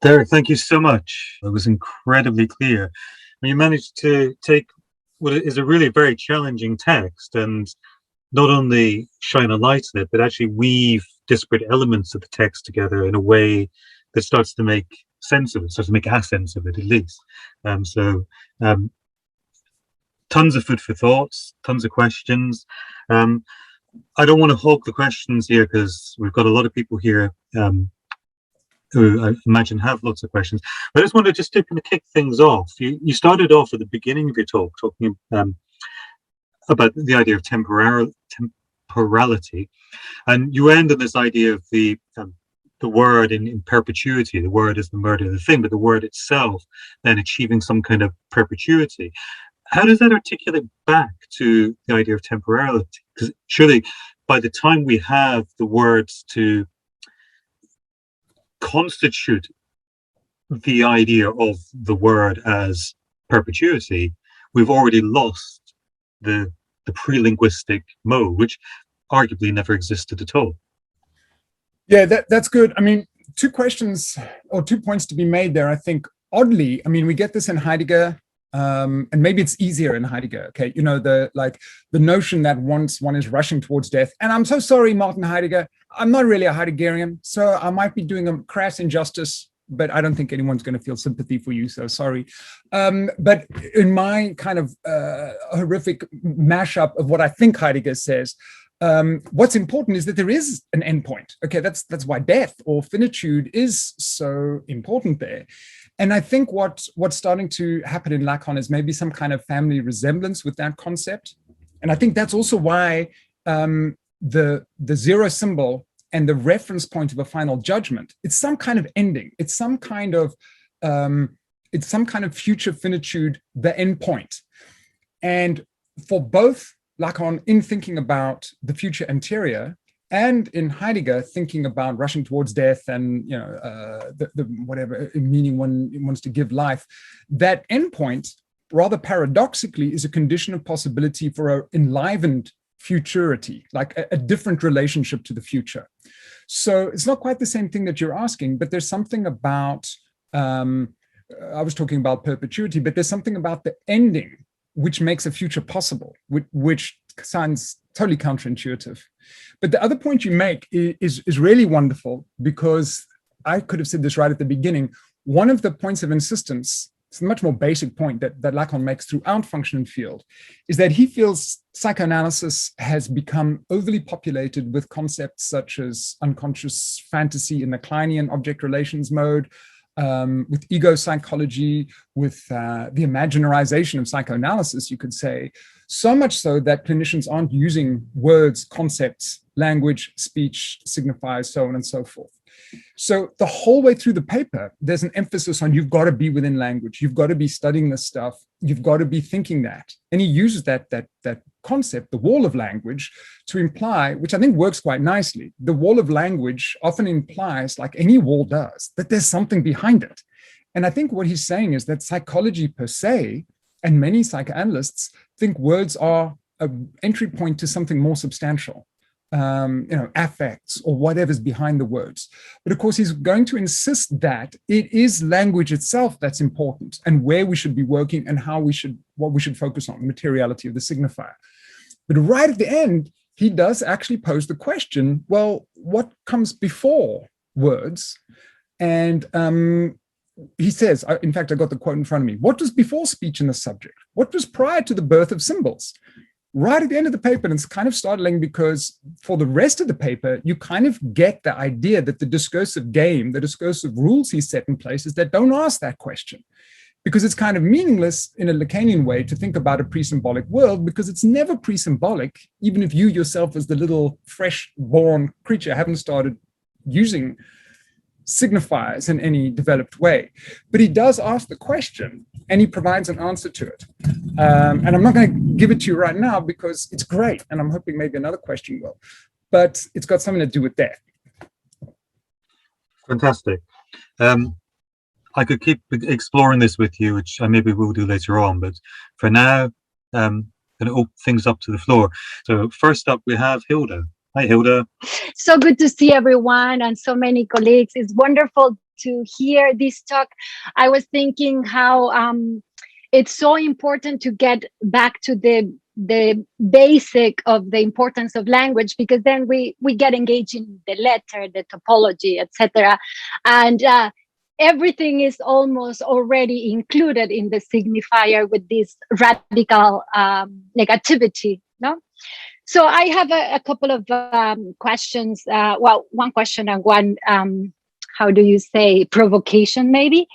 Derek, thank you so much. It was incredibly clear. You managed to take what is a really very challenging text and not only shine a light on it, but actually weave disparate elements of the text together in a way that starts to make sense of it, starts to make a sense of it at least. So tons of food for thoughts, tons of questions. I don't want to hog the questions here because we've got a lot of people here who I imagine have lots of questions. But I just wanted to kind of kick things off. You started off at the beginning of your talk talking about the idea of temporality, and you end on this idea of the word in perpetuity. The word is the murder of the thing, but the word itself then achieving some kind of perpetuity. How does that articulate back to the idea of temporality? Because surely by the time we have the words to constitute the idea of the word as perpetuity, we've already lost the pre-linguistic mode, which arguably never existed at all. Yeah, that's good. I mean, two questions or 2 points to be made there. I think oddly, I mean, we get this in Heidegger, and maybe it's easier in Heidegger. Okay, you know, the notion that once one is rushing towards death. And I'm so sorry, Martin Heidegger. I'm not really a Heideggerian, so I might be doing a crass injustice, but I don't think anyone's going to feel sympathy for you, so sorry. But in my kind of horrific mashup of what I think Heidegger says, what's important is that there is an endpoint. Okay, that's why death or finitude is so important there. And I think what's starting to happen in Lacan is maybe some kind of family resemblance with that concept. And I think that's also why the zero symbol and the reference point of a final judgment, it's some kind of ending. It's some kind of future finitude, the end point. And for both Lacan in thinking about the future anterior, and in Heidegger thinking about rushing towards death and the whatever meaning one wants to give life, that endpoint, rather paradoxically, is a condition of possibility for an enlivened futurity, like a different relationship to the future. So it's not quite the same thing that you're asking, but there's something about, I was talking about perpetuity, but there's something about the ending which makes a future possible, which sounds totally counterintuitive. But the other point you make is really wonderful, because I could have said this right at the beginning. One of the points of insistence, it's a much more basic point that Lacan makes throughout Function and Field, is that he feels psychoanalysis has become overly populated with concepts such as unconscious fantasy in the Kleinian object relations mode, with ego psychology, with the imaginarization of psychoanalysis, you could say, so much so that clinicians aren't using words, concepts, language, speech, signifiers, so on and so forth. So the whole way through the paper, there's an emphasis on you've got to be within language, you've got to be studying this stuff, you've got to be thinking that. And he uses that concept, the wall of language, to imply, which I think works quite nicely. The wall of language often implies, like any wall does, that there's something behind it. And I think what he's saying is that psychology per se, and many psychoanalysts think words are an entry point to something more substantial. Affects or whatever's behind the words. But of course, he's going to insist that it is language itself that's important, and where we should be working and what we should focus on, materiality of the signifier. But right at the end, he does actually pose the question, well, what comes before words? And he says, in fact, I got the quote in front of me, what was before speech in the subject? What was prior to the birth of symbols? Right at the end of the paper, and it's kind of startling because for the rest of the paper, you kind of get the idea that the discursive game, the discursive rules he's set in place is that don't ask that question, because it's kind of meaningless in a Lacanian way to think about a pre-symbolic world, because it's never pre-symbolic, even if you yourself as the little fresh-born creature haven't started using signifiers in any developed way. But he does ask the question, and he provides an answer to it. And I'm not going to give it to you right now because it's great, and I'm hoping maybe another question will. But it's got something to do with death. Fantastic. I could keep exploring this with you, which I maybe will do later on. But for now, I'm going to open things up to the floor. So first up, we have Hilda. Hi, Hilda. So good to see everyone and so many colleagues. It's wonderful to hear this talk, I was thinking how it's so important to get back to the basic of the importance of language, because then we get engaged in the letter, the topology, etc. And everything is almost already included in the signifier with this radical negativity, no? So I have a couple of questions. Well, one question and one, how do you say, provocation maybe.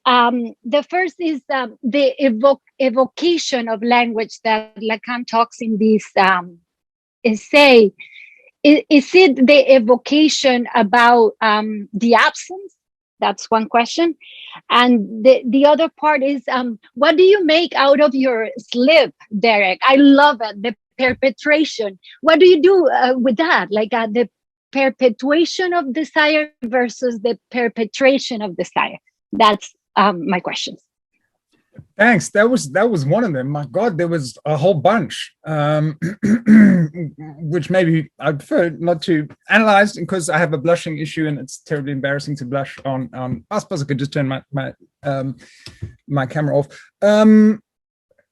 The first is the evocation of language that Lacan talks in this essay. Is it the evocation about the absence? That's one question. And the other part is, what do you make out of your slip, Derek? I love it, the perpetration. What do you do with that? Like the perpetuation of desire versus the perpetration of desire. That's my questions. Thanks. That was one of them. My God, there was a whole bunch, which maybe I'd prefer not to analyze because I have a blushing issue and it's terribly embarrassing to blush on. I suppose I could just turn my camera off.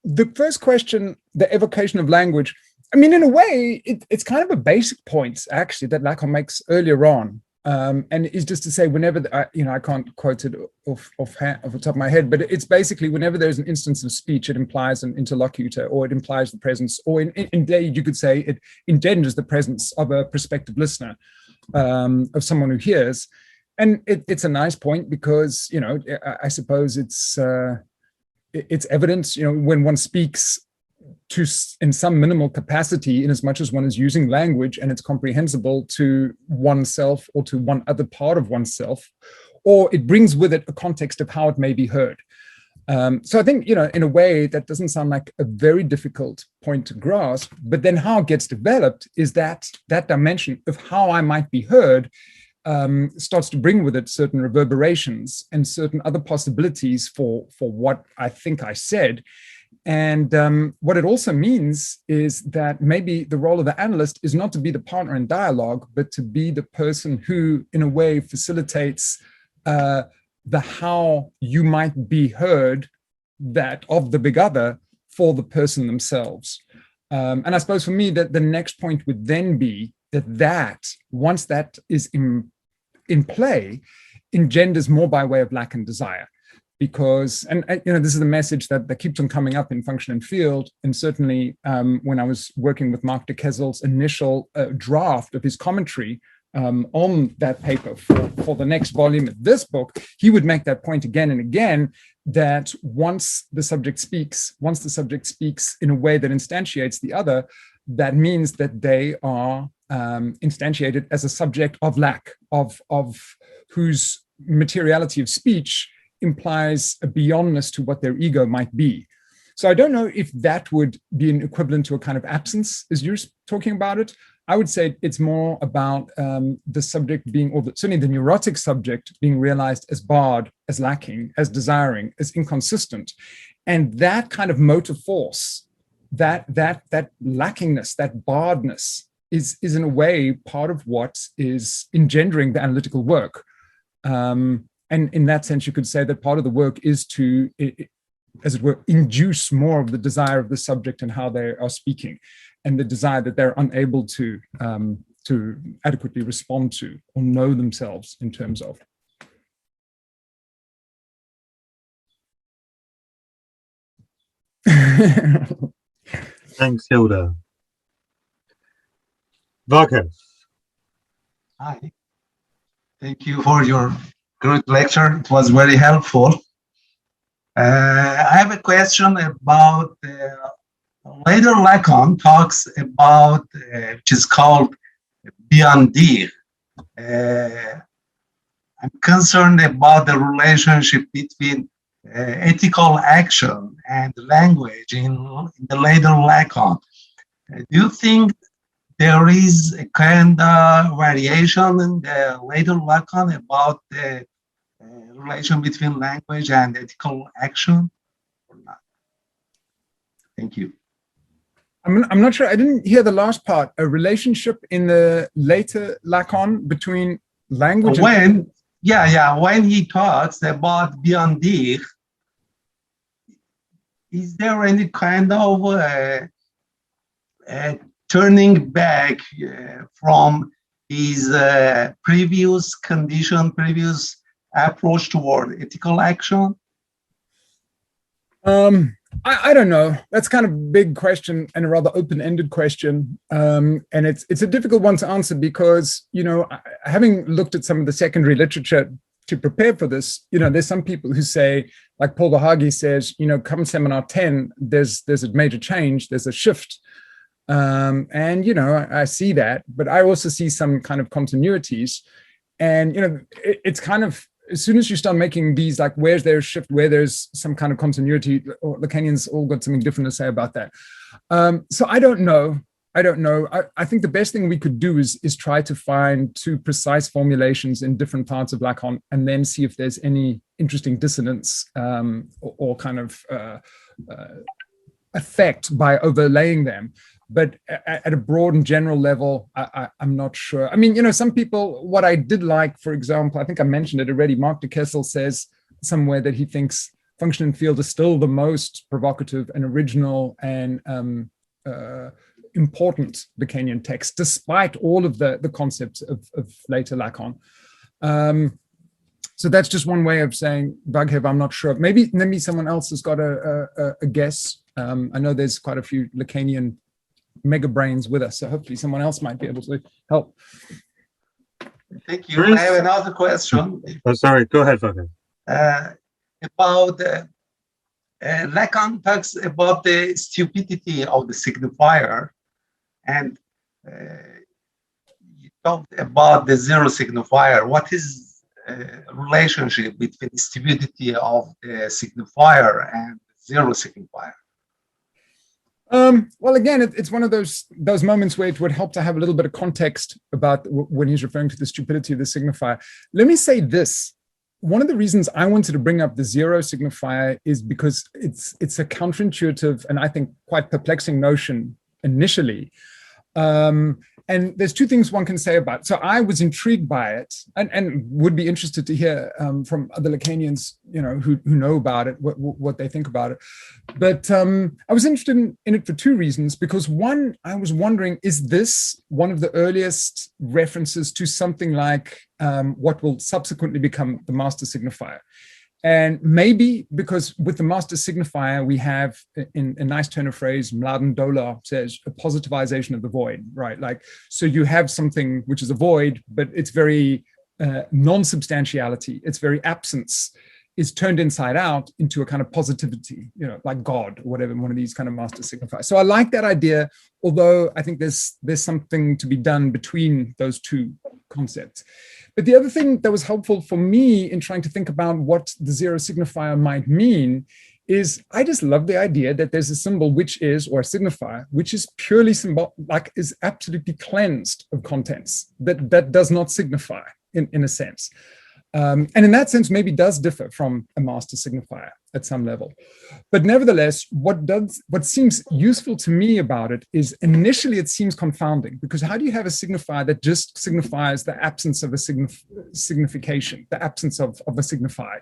The first question, the evocation of language. I mean, in a way, it's kind of a basic point actually that Lacan makes earlier on. And it's just to say, whenever I can't quote it off the top of my head, but it's basically whenever there's an instance of speech, it implies an interlocutor, or it implies the presence, or indeed you could say it engenders the presence of a prospective listener, of someone who hears. And it's a nice point because I suppose it's evidence when one speaks in some minimal capacity, in as much as one is using language and it's comprehensible to oneself or to one other part of oneself, or it brings with it a context of how it may be heard. So I think, in a way that doesn't sound like a very difficult point to grasp, but then how it gets developed is that dimension of how I might be heard starts to bring with it certain reverberations and certain other possibilities for what I think I said. And what it also means is that maybe the role of the analyst is not to be the partner in dialogue, but to be the person who, in a way, facilitates the how you might be heard that of the big other for the person themselves. And I suppose for me that the next point would then be that once that is in play, engenders more by way of Lacan desire. Because, and this is a message that keeps on coming up in Function and Field, and certainly when I was working with Mark de Kezel's initial draft of his commentary on that paper for the next volume of this book, he would make that point again and again, that once the subject speaks in a way that instantiates the other, that means that they are instantiated as a subject of lack, of whose materiality of speech implies a beyondness to what their ego might be. So I don't know if that would be an equivalent to a kind of absence, as you're talking about it. I would say it's more about the subject being, or certainly the neurotic subject being realized as barred, as lacking, as desiring, as inconsistent. And that kind of motive force, that lackingness, that barredness is in a way part of what is engendering the analytical work. And in that sense, you could say that part of the work is to, as it were, induce more of the desire of the subject and how they are speaking, and the desire that they're unable to adequately respond to or know themselves in terms of. Thanks, Hilda. Varkov. Hi. Thank you for your great lecture. It was very helpful. I have a question about later Lacan talks about which is called beyond D. I'm concerned about the relationship between ethical action and language in the later Lacan. Do you think there is a kind of variation in the later Lacan about the relation between language and ethical action or not? Thank you. I'm not sure. I didn't hear the last part. A relationship in the later Lacan between language when yeah. When he talks about beyond dich, is there any kind of turning back from his previous condition, previous approach toward ethical action? I don't know. That's kind of a big question and a rather open-ended question. And it's a difficult one to answer because, having looked at some of the secondary literature to prepare for this, there's some people who say, like Paul Verhaeghe says, come seminar 10, there's a major change, there's a shift. And, I see that, but I also see some kind of continuities. And, it's kind of, as soon as you start making these, like, where's there a shift, where there's some kind of continuity, or Lacanians all got something different to say about that. So I don't know. I think the best thing we could do is try to find two precise formulations in different parts of Lacan, and then see if there's any interesting dissonance or kind of effect by overlaying them. But at a broad and general level, I'm not sure. I mean, some people, what I did like, for example, I think I mentioned it already, Mark de Kessel says somewhere that he thinks function and field is still the most provocative and original and important Lacanian text, despite all of the concepts of later Lacan. So that's just one way of saying, Baghev, I'm not sure. Maybe someone else has got a guess. I know there's quite a few Lacanian mega brains with us, so hopefully someone else might be able to help. Thank you. I have another question. Oh, sorry, go ahead, Fagan. About Lacan talks about the stupidity of the signifier, and you talked about the zero signifier. What is relationship between the stupidity of the signifier and zero signifier? Well, again, it's one of those moments where it would help to have a little bit of context about when he's referring to the stupidity of the signifier. Let me say this. One of the reasons I wanted to bring up the zero signifier is because it's a counterintuitive and I think quite perplexing notion initially. And there's two things one can say about it. So I was intrigued by it and would be interested to hear from other Lacanians, who know about it, what they think about it. But I was interested in it for two reasons. Because one, I was wondering, is this one of the earliest references to something like what will subsequently become the master signifier? And maybe because with the master signifier, we have, in a nice turn of phrase, Mladen Dolar says, a positivization of the void, right? Like, so you have something which is a void, but it's very non-substantiality, its very absence is turned inside out into a kind of positivity, like God or whatever, one of these kind of master signifiers. So I like that idea, although I think there's something to be done between those two concepts. But the other thing that was helpful for me in trying to think about what the zero signifier might mean is I just love the idea that there's a symbol which is, or a signifier, which is purely symbol, like is absolutely cleansed of contents, that does not signify in a sense. And in that sense, maybe does differ from a master signifier at some level. But nevertheless, what seems useful to me about it is initially it seems confounding, because how do you have a signifier that just signifies the absence of a signification, the absence of a signified?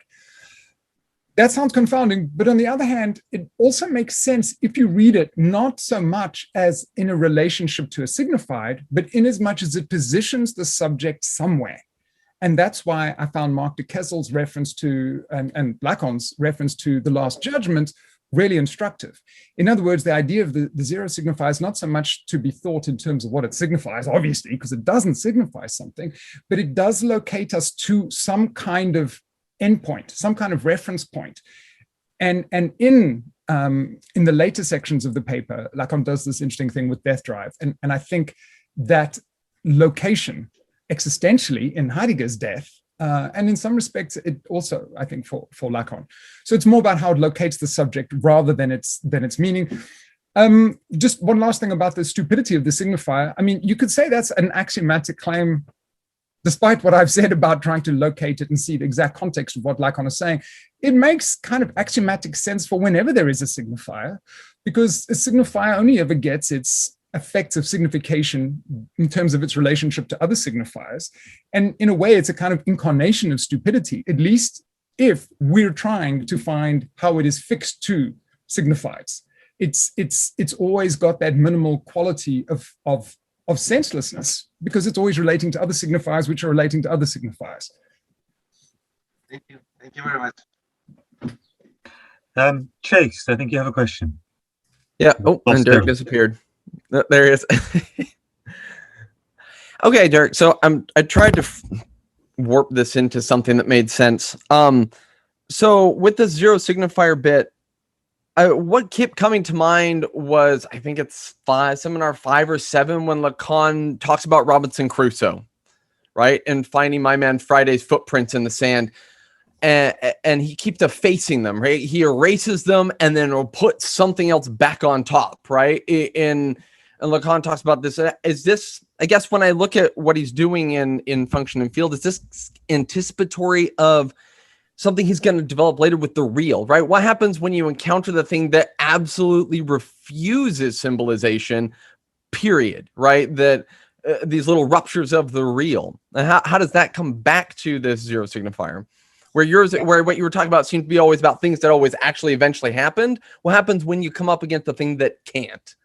That sounds confounding, but on the other hand, it also makes sense if you read it not so much as in a relationship to a signified, but in as much as it positions the subject somewhere. And that's why I found Mark de Kessel's reference to, and Lacan's reference to the Last Judgment really instructive. In other words, the idea of the zero signifier is not so much to be thought in terms of what it signifies, obviously, because it doesn't signify something, but it does locate us to some kind of endpoint, some kind of reference point. And in the later sections of the paper, Lacan does this interesting thing with death drive. And I think that location existentially in Heidegger's death, and in some respects, it also, I think, for Lacan. So it's more about how it locates the subject rather than its meaning. Just one last thing about the stupidity of the signifier. I mean, you could say that's an axiomatic claim, despite what I've said about trying to locate it and see the exact context of what Lacan is saying. It makes kind of axiomatic sense for whenever there is a signifier, because a signifier only ever gets its effects of signification in terms of its relationship to other signifiers. And in a way, it's a kind of incarnation of stupidity, at least if we're trying to find how it is fixed to signifieds. It's always got that minimal quality of senselessness, because it's always relating to other signifiers, which are relating to other signifiers. Thank you. Thank you very much. Chase, I think you have a question. Yeah. Oh, and Dirk disappeared. There he is. Okay, Dirk. So I tried to warp this into something that made sense. So with the zero signifier bit, what kept coming to mind was, I think it's seminar 5 or 7, when Lacan talks about Robinson Crusoe, right? And finding my man Friday's footprints in the sand. And he keeps effacing them, right? He erases them and then will put something else back on top, right? And Lacan talks about this. Is this, I guess, when I look at what he's doing in Function and Field, is this anticipatory of something he's going to develop later with the real, right? What happens when you encounter the thing that absolutely refuses symbolization, period, right? That these little ruptures of the real. And how does that come back to this zero signifier? Where what you were talking about seemed to be always about things that always actually eventually happened. What happens when you come up against the thing that can't?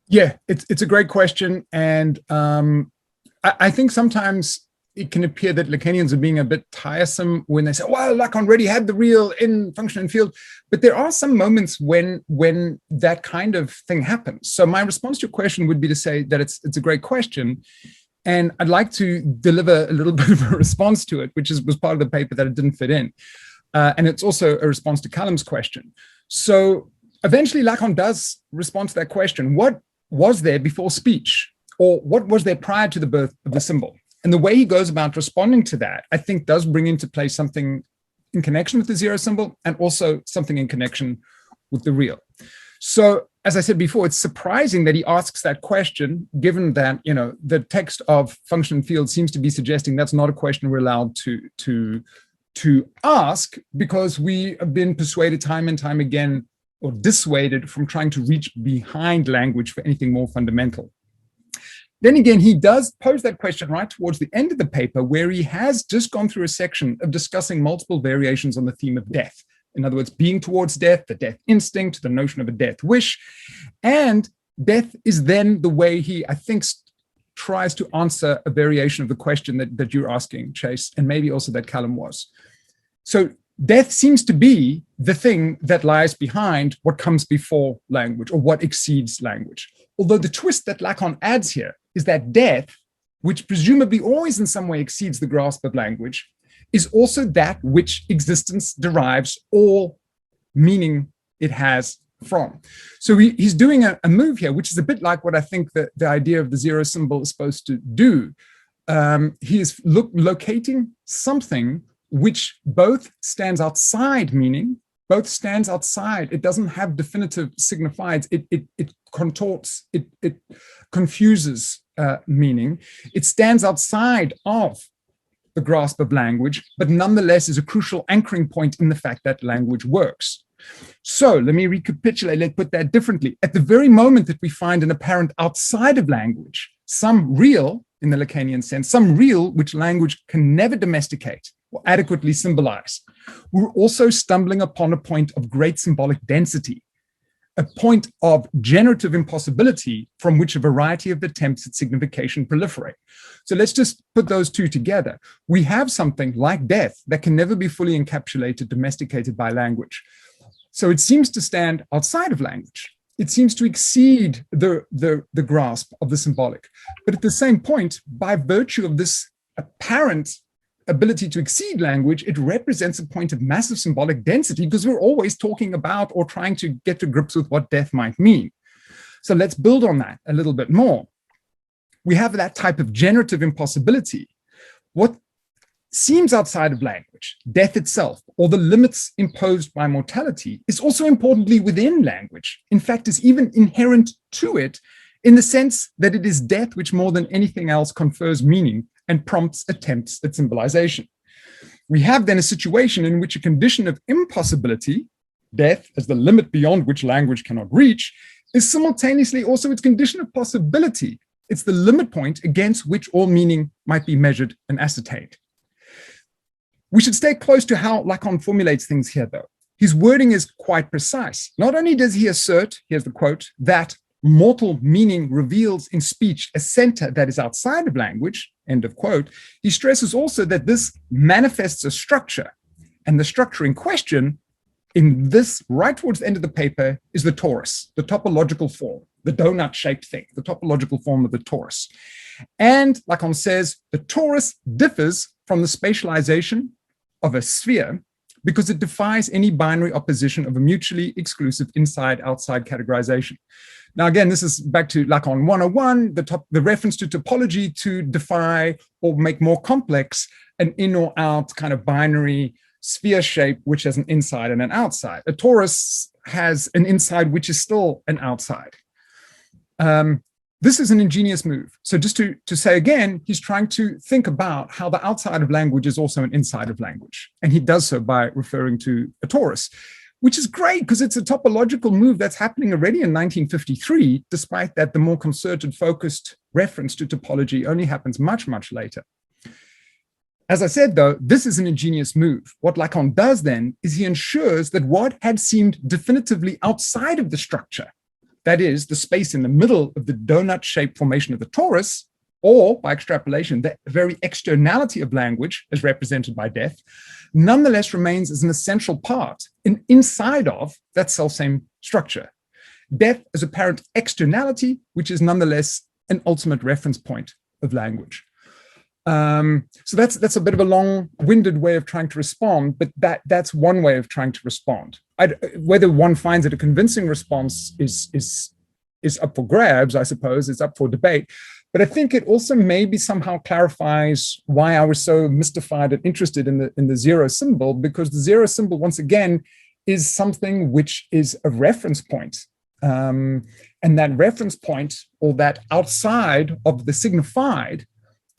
Yeah, it's a great question. And I think sometimes it can appear that Lacanians are being a bit tiresome when they say, well, Lacan already had the real in Function and Field. But there are some moments when that kind of thing happens. So my response to your question would be to say that it's a great question. And I'd like to deliver a little bit of a response to it, which was part of the paper that it didn't fit in. And it's also a response to Callum's question. So eventually Lacan does respond to that question. What was there before speech? Or what was there prior to the birth of the symbol? And the way he goes about responding to that, I think, does bring into play something in connection with the zero symbol and also something in connection with the real. So, as I said before, it's surprising that he asks that question, given that, the text of Function and Field seems to be suggesting that's not a question we're allowed to ask, because we have been persuaded time and time again, or dissuaded from trying to reach behind language for anything more fundamental. Then again, he does pose that question right towards the end of the paper, where he has just gone through a section of discussing multiple variations on the theme of death. In other words, being towards death, the death instinct, the notion of a death wish. And death is then the way he, I think, tries to answer a variation of the question that you're asking, Chase, and maybe also that Callum was. So death seems to be the thing that lies behind what comes before language, or what exceeds language. Although the twist that Lacan adds here is that death, which presumably always in some way exceeds the grasp of language, is also that which existence derives all meaning it has from. So he's doing a move here, which is a bit like what I think the idea of the zero symbol is supposed to do. He is locating something which both stands outside meaning, both stands outside. It doesn't have definitive signifieds. It contorts, it confuses meaning. It stands outside of the grasp of language, but nonetheless is a crucial anchoring point in the fact that language works. So let me recapitulate, let's put that differently. At the very moment that we find an apparent outside of language, some real, in the Lacanian sense, some real which language can never domesticate or adequately symbolize, we're also stumbling upon a point of great symbolic density, a point of generative impossibility from which a variety of attempts at signification proliferate. So let's just put those two together. We have something like death that can never be fully encapsulated, domesticated by language. So it seems to stand outside of language. It seems to exceed the grasp of the symbolic. But at the same point, by virtue of this apparent ability to exceed language, it represents a point of massive symbolic density, because we're always talking about or trying to get to grips with what death might mean. So let's build on that a little bit more. We have that type of generative impossibility. What seems outside of language, death itself, or the limits imposed by mortality, is also importantly within language. In fact, is even inherent to it, in the sense that it is death which more than anything else confers meaning and prompts attempts at symbolization. We have then a situation in which a condition of impossibility, death as the limit beyond which language cannot reach, is simultaneously also its condition of possibility. It's the limit point against which all meaning might be measured and ascertained. We should stay close to how Lacan formulates things here, though. His wording is quite precise. Not only does he assert, here's the quote, that mortal meaning reveals in speech a center that is outside of language, end of quote, he stresses also that this manifests a structure. And the structure in question, in this, right towards the end of the paper, is the torus, the topological form, the donut-shaped thing, the topological form of the torus. And Lacan says, the torus differs from the spatialization of a sphere because it defies any binary opposition of a mutually exclusive inside-outside categorization. Now, again, this is back to Lacan 101, the reference to topology to defy or make more complex an in or out kind of binary sphere shape, which has an inside and an outside. A torus has an inside, which is still an outside. This is an ingenious move. So just to say again, he's trying to think about how the outside of language is also an inside of language. And he does so by referring to a torus, which is great because it's a topological move that's happening already in 1953, despite that the more concerted, focused reference to topology only happens much, much later. As I said, though, this is an ingenious move. What Lacan does then is he ensures that what had seemed definitively outside of the structure, that is, the space in the middle of the donut-shaped formation of the torus, or by extrapolation, the very externality of language as represented by death, nonetheless remains as an essential part, an inside of that selfsame structure. Death as apparent externality, which is nonetheless an ultimate reference point of language. So that's a bit of a long-winded way of trying to respond, but that's one way of trying to respond. Whether one finds it a convincing response is up for grabs, I suppose. It's up for debate. But I think it also maybe somehow clarifies why I was so mystified and interested in the zero symbol, because the zero symbol, once again, is something which is a reference point. And that reference point, or that outside of the signified,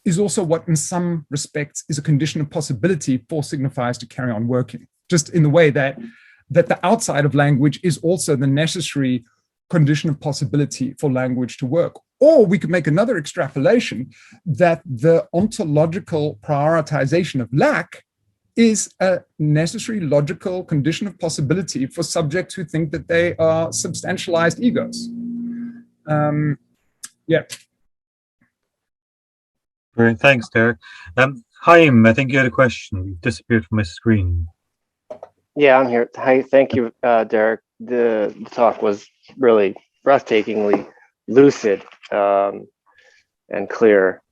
is also what in some respects is a condition of possibility for signifiers to carry on working, just in the way that the outside of language is also the necessary condition of possibility for language to work. Or we could make another extrapolation that the ontological prioritization of lack is a necessary logical condition of possibility for subjects who think that they are substantialized egos. Yeah. Brilliant. Thanks, Derek. Chaim, I think you had a question. You've disappeared from my screen. Yeah, I'm here. Hi, thank you, Derek. The talk was really breathtakingly lucid and clear.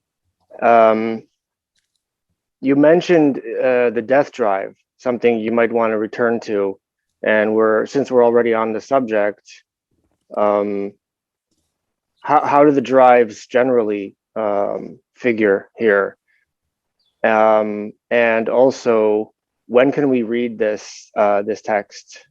You mentioned the death drive, something you might want to return to, and since we're already on the subject, how do the drives generally figure here? And also, when can we read this text?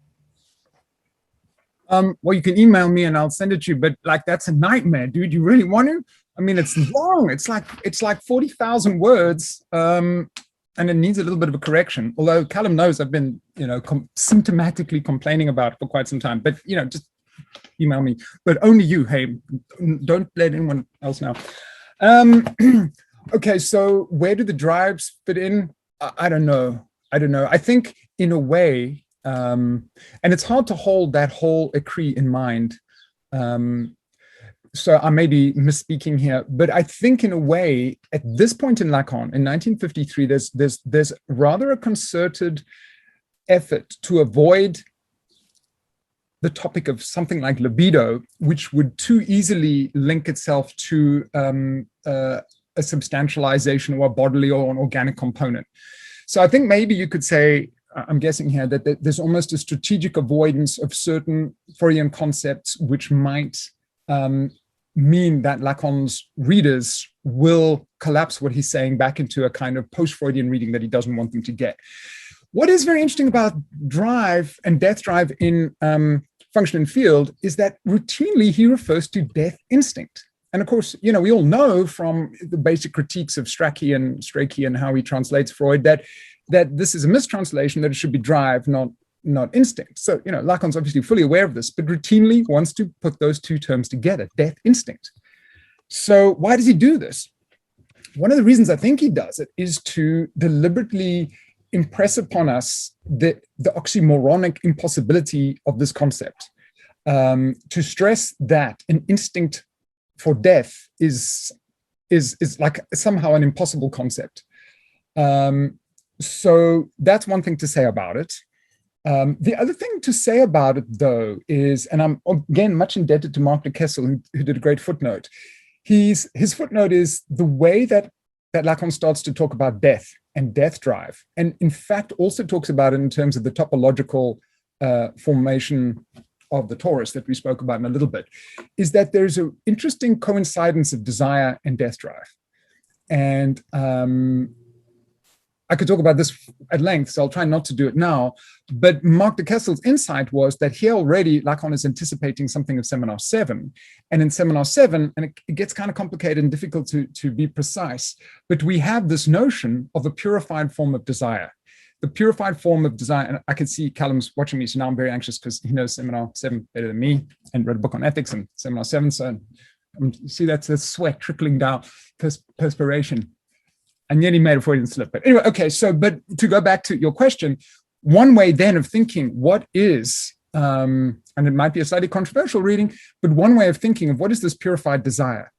Well, you can email me and I'll send it to you, but like, that's a nightmare, dude. You really want to? I mean, it's long. It's like 40,000 words, and it needs a little bit of a correction. Although Callum knows I've been, symptomatically complaining about it for quite some time. But just email me. But only you. Hey, don't let anyone else know. Okay, so where do the drives fit in? I don't know. I think in a way, and it's hard to hold that whole écrit in mind. So I may be misspeaking here, but I think in a way, at this point in Lacan, in 1953, there's rather a concerted effort to avoid the topic of something like libido, which would too easily link itself to a substantialization or a bodily or an organic component. So I think maybe you could say, I'm guessing here, that there's almost a strategic avoidance of certain Freudian concepts which might mean that Lacan's readers will collapse what he's saying back into a kind of post-Freudian reading that he doesn't want them to get. What is very interesting about drive and death drive in Function and Field is that routinely he refers to death instinct. And of course, we all know from the basic critiques of Strachey and how he translates Freud that this is a mistranslation, that it should be drive, not not instinct. So, Lacan's obviously fully aware of this, but routinely wants to put those two terms together, death, instinct. So why does he do this? One of the reasons I think he does it is to deliberately impress upon us the oxymoronic impossibility of this concept, to stress that an instinct for death is like somehow an impossible concept. So that's one thing to say about it. The other thing to say about it, though, is, and I'm again much indebted to Mark de Kessel, who did a great footnote. His footnote is the way that Lacan starts to talk about death and death drive, and in fact also talks about it in terms of the topological formation of the torus that we spoke about in a little bit, is that there's an interesting coincidence of desire and death drive. And I could talk about this at length, so I'll try not to do it now. But Mark de Kessel's insight was that here already Lacan is anticipating something of Seminar 7. And in Seminar 7, and it gets kind of complicated and difficult to be precise, but we have this notion of a purified form of desire. The purified form of desire, and I can see Callum's watching me, so now I'm very anxious because he knows Seminar 7 better than me and read a book on ethics and Seminar 7. So see, that's the sweat trickling down, perspiration. I nearly made a Freudian slip. But anyway, okay, so, but to go back to your question, one way then of thinking what is, and it might be a slightly controversial reading, but one way of thinking of what is this purified desire?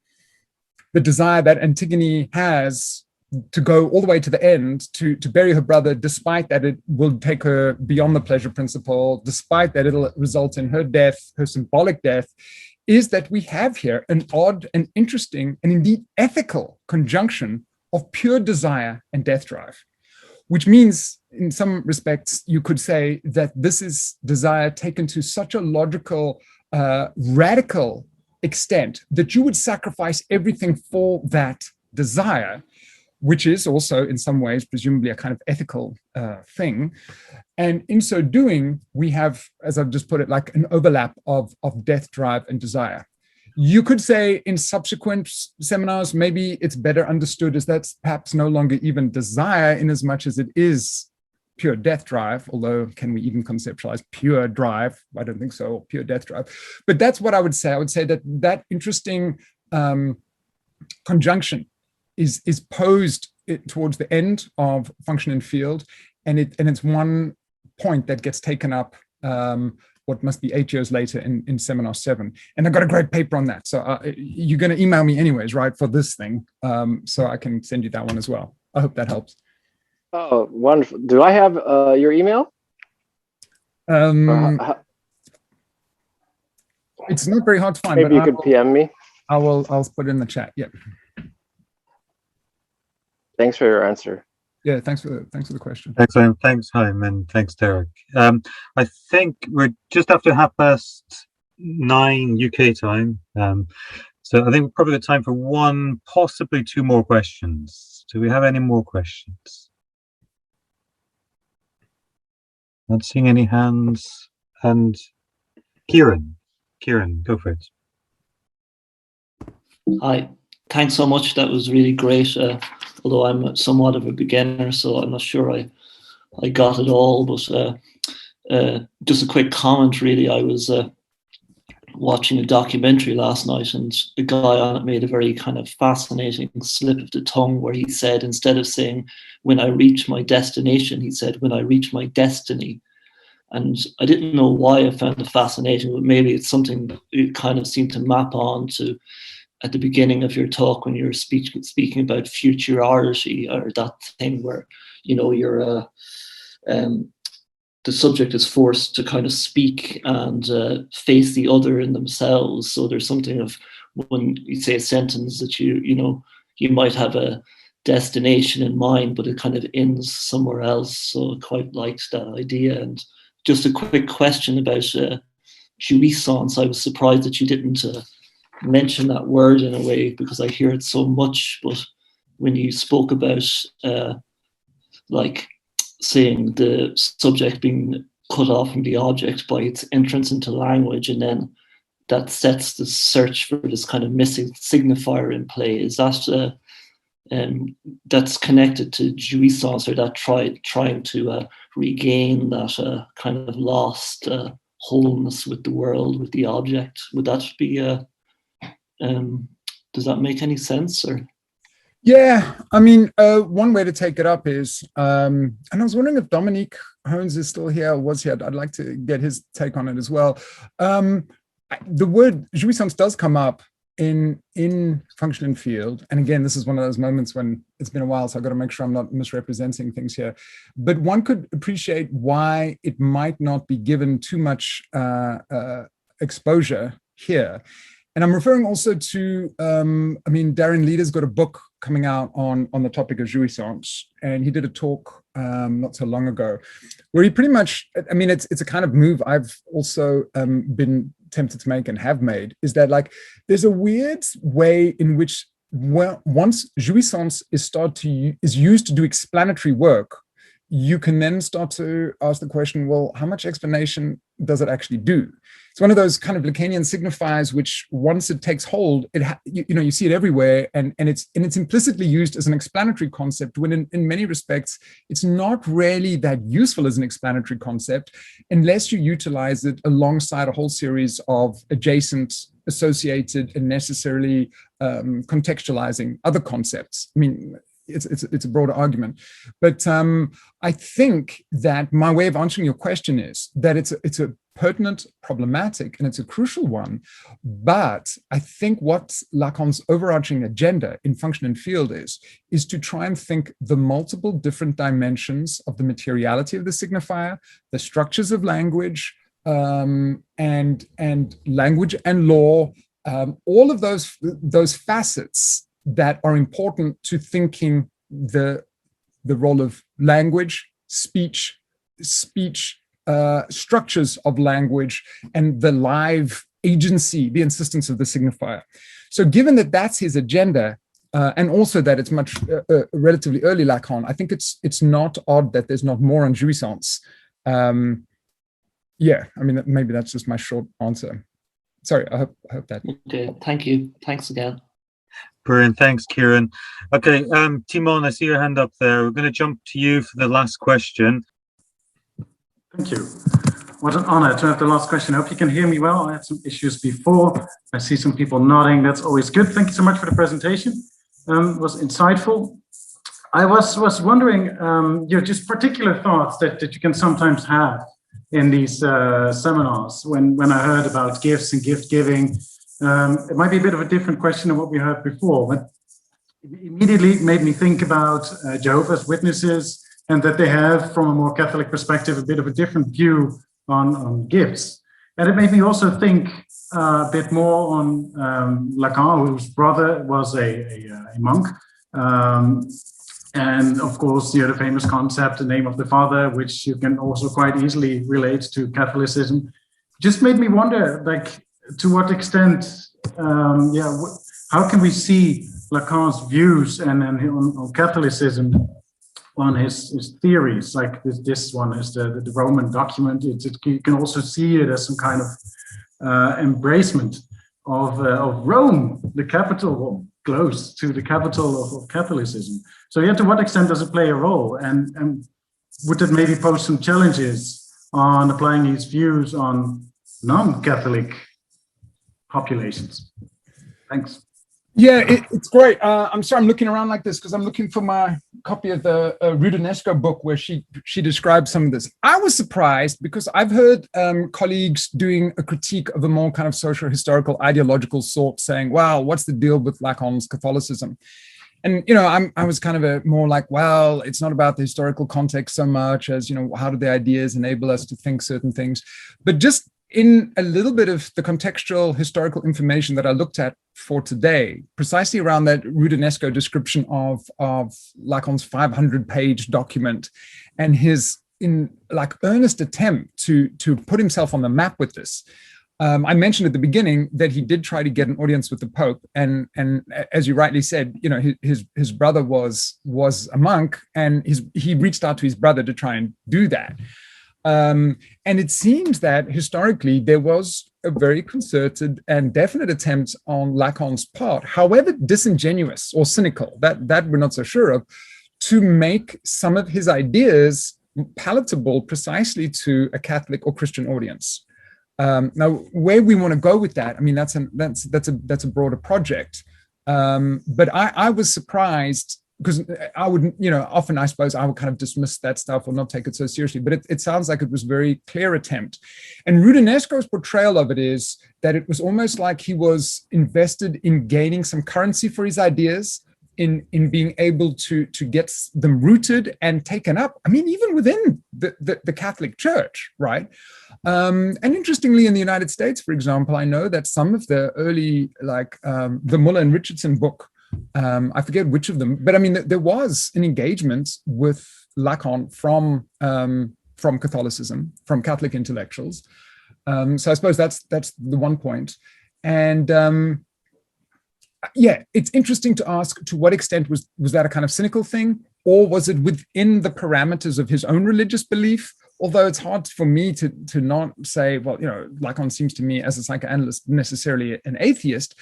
The desire that Antigone has to go all the way to the end, to bury her brother, despite that it will take her beyond the pleasure principle, despite that it'll result in her death, her symbolic death, is that we have here an odd and interesting and indeed ethical conjunction of pure desire and death drive, which means in some respects, you could say that this is desire taken to such a logical, radical extent that you would sacrifice everything for that desire, which is also in some ways, presumably a kind of ethical thing. And in so doing, we have, as I've just put it, like an overlap of death drive and desire. You could say in subsequent seminars, maybe it's better understood as that's perhaps no longer even desire in as much as it is pure death drive, although can we even conceptualize pure drive? I don't think so, or pure death drive. But that's what I would say. I would say that interesting conjunction is posed towards the end of Function and Field, and it's one point that gets taken up what must be 8 years later in Seminar 7. And I got a great paper on that. So you're going to email me anyways, right, for this thing. So I can send you that one as well. I hope that helps. Oh, wonderful. Do I have your email? It's not very hard to find. Maybe you could PM me. I'll put it in the chat. Yeah. Thanks for your answer. Yeah, thanks for the question. Excellent. Thanks, Chaim, and thanks, Derek. I think we're just after 9:30 UK time. So I think we've probably got time for one, possibly two more questions. Do we have any more questions? Not seeing any hands. And Kieran, go for it. Hi, thanks so much. That was really great. Although I'm somewhat of a beginner, so I'm not sure I got it all. But just a quick comment, really. I was watching a documentary last night, and a guy on it made a very kind of fascinating slip of the tongue where he said, instead of saying, "when I reach my destination," he said, "when I reach my destiny." And I didn't know why I found it fascinating, but maybe it's something that it kind of seemed to map on to at the beginning of your talk when you were speaking about futurity, or that thing where, you know, you're the subject is forced to kind of speak and face the other in themselves. So there's something of when you say a sentence that you might have a destination in mind, but it kind of ends somewhere else. So I quite liked that idea. And just a quick question about jouissance. I was surprised that you didn't mention that word in a way, because I hear it so much. But when you spoke about like saying the subject being cut off from the object by its entrance into language, and then that sets the search for this kind of missing signifier in play, is that that's connected to jouissance, or that trying to regain that kind of lost wholeness with the world, with the object. Would that be does that make any sense? Or yeah, I mean, one way to take it up is, and I was wondering if Dominique Hones is still here or was here. I'd like to get his take on it as well. The word jouissance does come up in function and field. And again, this is one of those moments when it's been a while, so I've got to make sure I'm not misrepresenting things here. But one could appreciate why it might not be given too much exposure here. And I'm referring also to, I mean, Darren Leader's got a book coming out on the topic of jouissance, and he did a talk not so long ago, where he pretty much, I mean, it's a kind of move I've also been tempted to make and have made, is that like there's a weird way in which once jouissance is used to do explanatory work, you can then start to ask the question, well, how much explanation does it actually do? It's one of those kind of Lacanian signifiers, which once it takes hold, you see it everywhere, and it's implicitly used as an explanatory concept, when in many respects, it's not really that useful as an explanatory concept unless you utilize it alongside a whole series of adjacent, associated, and necessarily contextualizing other concepts. I mean, it's a broader argument, but I think that my way of answering your question is that it's a pertinent, problematic, and it's a crucial one. But I think what Lacan's overarching agenda in function and field is to try and think the multiple different dimensions of the materiality of the signifier, the structures of language, and language and law, all of those facets that are important to thinking the role of language, speech, structures of language, and the live agency, the insistence of the signifier. So given that that's his agenda, and also that it's much relatively early Lacan, I think it's not odd that there's not more on jouissance. Yeah, I mean, maybe that's just my short answer. Sorry, I hope that. Okay, thank you. Thanks again. Brilliant. Thanks, Kieran. Okay, Timon, I see your hand up there. We're going to jump to you for the last question. Thank you. What an honor to have the last question. I hope you can hear me well. I had some issues before. I see some people nodding. That's always good. Thank you so much for the presentation. It was insightful. I was wondering, just particular thoughts that you can sometimes have in these seminars. When I heard about gifts and gift giving, it might be a bit of a different question than what we heard before, but it immediately made me think about Jehovah's Witnesses, and that they have, from a more Catholic perspective, a bit of a different view on gifts. And it made me also think a bit more on Lacan, whose brother was a monk. And of course, the famous concept, the name of the father, which you can also quite easily relate to Catholicism. Just made me wonder, like, to what extent, how can we see Lacan's views and on Catholicism, on his theories, like this one is the Roman document. You can also see it as some kind of embracement of Rome, the capital, close to the capital of Catholicism. So to what extent does it play a role? And would it maybe pose some challenges on applying these views on non-Catholic populations? Thanks. Yeah, it's great. I'm sorry, I'm looking around like this because I'm looking for my copy of the Rudinesco book where she describes some of this. I was surprised because I've heard colleagues doing a critique of a more kind of social, historical, ideological sort, saying, "Wow, what's the deal with Lacan's Catholicism?" And I was kind of more like, well, it's not about the historical context so much as how do the ideas enable us to think certain things, but just in a little bit of the contextual historical information that I looked at for today, precisely around that Rudinesco description of Lacan's 500-page document and his earnest attempt to put himself on the map with this. I mentioned at the beginning that he did try to get an audience with the Pope, and as you rightly said, his brother was a monk, and he reached out to his brother to try and do that. And it seems that historically there was a very concerted and definite attempt on Lacan's part, however disingenuous or cynical, that we're not so sure of, to make some of his ideas palatable precisely to a Catholic or Christian audience. Now, where we want to go with that, I mean, that's a broader project. But I was surprised, because I would, often I suppose I would kind of dismiss that stuff or not take it so seriously, but it sounds like it was a very clear attempt. And Rudinesco's portrayal of it is that it was almost like he was invested in gaining some currency for his ideas, in being able to get them rooted and taken up. I mean, even within the Catholic Church, right? And interestingly, in the United States, for example, I know that some of the early, like the Muller and Richardson book, I forget which of them, but I mean, there was an engagement with Lacan from Catholicism, from Catholic intellectuals. So I suppose that's the one point. And yeah, it's interesting to ask, to what extent was that a kind of cynical thing, or was it within the parameters of his own religious belief? Although it's hard for me to not say, well, Lacan seems to me as a psychoanalyst necessarily an atheist.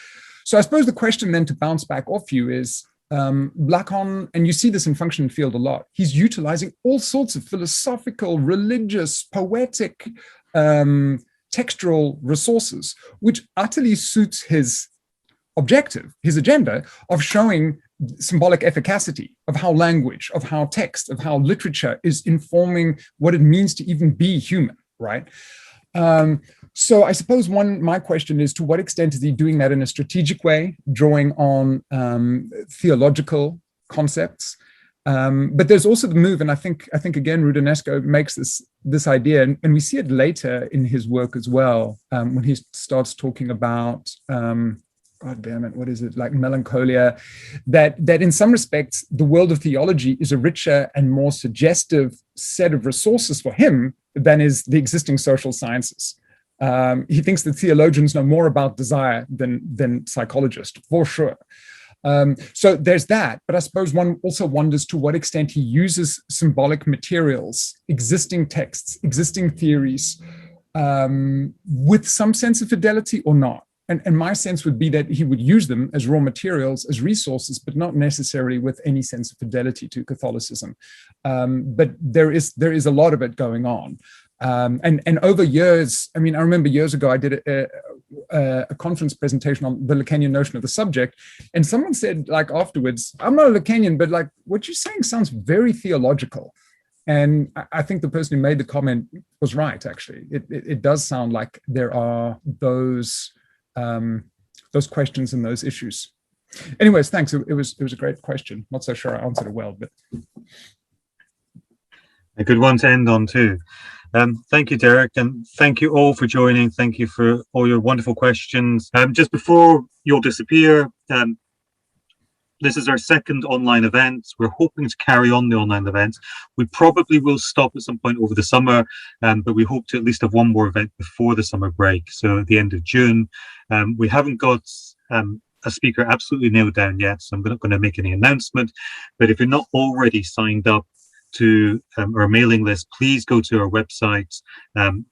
So I suppose the question then to bounce back off you is, Lacan, and you see this in Function and Field a lot, he's utilizing all sorts of philosophical, religious, poetic, textual resources, which utterly suits his objective, his agenda of showing symbolic efficacy of how language, of how text, of how literature is informing what it means to even be human, right? So I suppose my question is, to what extent is he doing that in a strategic way, drawing on theological concepts? But there's also the move, and I think again, Rudinesco makes this idea, and we see it later in his work as well, when he starts talking about, God damn it, what is it, like melancholia, that in some respects, the world of theology is a richer and more suggestive set of resources for him than is the existing social sciences. He thinks that theologians know more about desire than psychologists, for sure. So there's that, but I suppose one also wonders to what extent he uses symbolic materials, existing texts, existing theories, with some sense of fidelity or not. And my sense would be that he would use them as raw materials, as resources, but not necessarily with any sense of fidelity to Catholicism. But there is a lot of it going on. And over years, I mean, I remember years ago, I did a conference presentation on the Lacanian notion of the subject. And someone said, like, afterwards, I'm not a Lacanian, but like, what you're saying sounds very theological. And I think the person who made the comment was right, actually. It does sound like there are those questions and those issues. Anyways, thanks. It was a great question. Not so sure I answered it well, but a good one to end on too. Thank you, Derek, and thank you all for joining. Thank you for all your wonderful questions. Just before you'll disappear, this is our second online event. We're hoping to carry on the online event. We probably will stop at some point over the summer, but we hope to at least have one more event before the summer break, so at the end of June. We haven't got a speaker absolutely nailed down yet, so I'm not going to make any announcement. But if you're not already signed up to our mailing list, please go to our website,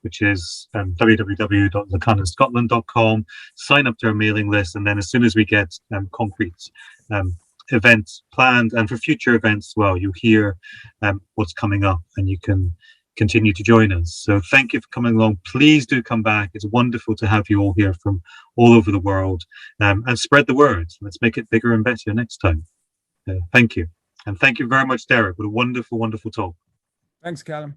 which is www.lacaninscotland.com, sign up to our mailing list, and then as soon as we get concrete events planned, and for future events as well, you'll hear what's coming up and you can continue to join us. So thank you for coming along. Please do come back. It's wonderful to have you all here from all over the world, and spread the word. Let's make it bigger and better next time. Thank you. And thank you very much, Derek. What a wonderful, wonderful talk. Thanks, Callum.